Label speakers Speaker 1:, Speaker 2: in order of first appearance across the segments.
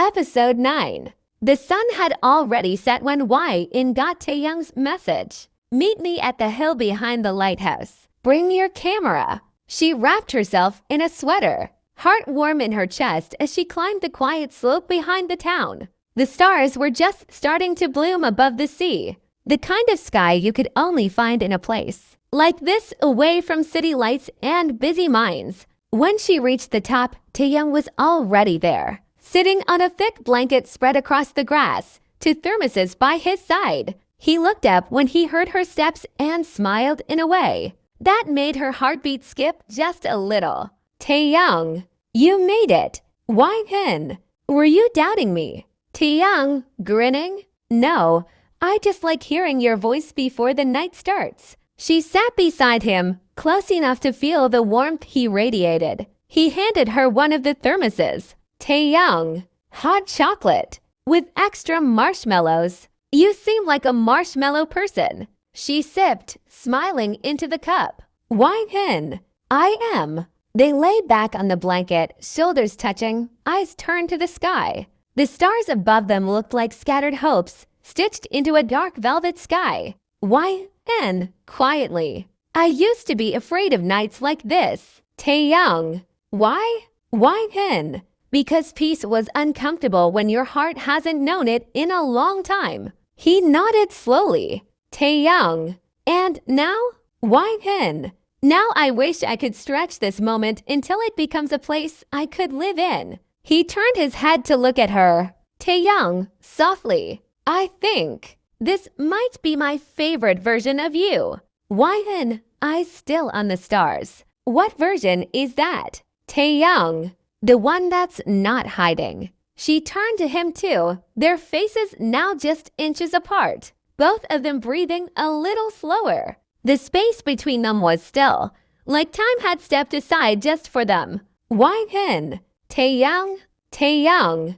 Speaker 1: Episode 9. The sun had already set when Wai-in got Taeyoung's message. Meet me at the hill behind the lighthouse. Bring your camera. She wrapped herself in a sweater, heart warm in her chest as she climbed the quiet slope behind the town. The stars were just starting to bloom above the sea, the kind of sky you could only find in a place like this, away from city lights and busy minds. When she reached the top, Taeyoung was already there, sitting on a thick blanket spread across the grass, two thermoses by his side. He looked up when he heard her steps and smiled in a way that made her heartbeat skip just a little. Taeyoung, you made it. Wai-in, were you doubting me? Taeyoung, grinning. No, I just like hearing your voice before the night starts. She sat beside him, close enough to feel the warmth he radiated. He handed her one of the thermoses. Taeyoung, hot chocolate with extra marshmallows. You seem like a marshmallow person. She sipped, smiling into the cup. Wai-in, I am. They lay back on the blanket, shoulders touching, eyes turned to the sky. The stars above them looked like scattered hopes, stitched into a dark velvet sky. Wai-in, quietly. I used to be afraid of nights like this. Taeyoung, why? Wai-in, because peace was uncomfortable when your heart hasn't known it in a long time. He nodded slowly. Taeyoung, and now? Wai-in, now I wish I could stretch this moment until it becomes a place I could live in. He turned his head to look at her. Taeyoung, softly, I think this might be my favorite version of you. Wai-in, eyes still on the stars. What version is that? Taeyoung, the one that's not hiding. She turned to him too, their faces now just inches apart, both of them breathing a little slower. The space between them was still, like time had stepped aside just for them. Wai-in, Taeyoung, Taeyoung,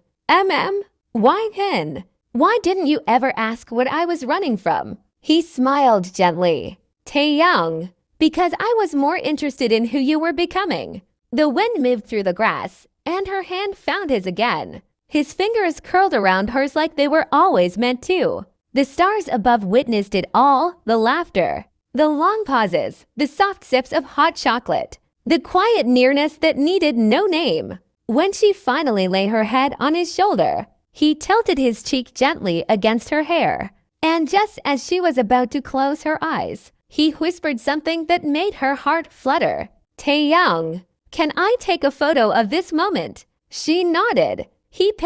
Speaker 1: Wai-in, why didn't you ever ask what I was running from? He smiled gently. Taeyoung, because I was more interested in who you were becoming. The wind moved through the grass, and her hand found his again. His fingers curled around hers like they were always meant to. The stars above witnessed it all, the laughter, the long pauses, the soft sips of hot chocolate, the quiet nearness that needed no name. When she finally lay her head on his shoulder, he tilted his cheek gently against her hair, and just as she was about to close her eyes, he whispered something that made her heart flutter. Taeyoung, can I take a photo of this moment? She nodded. He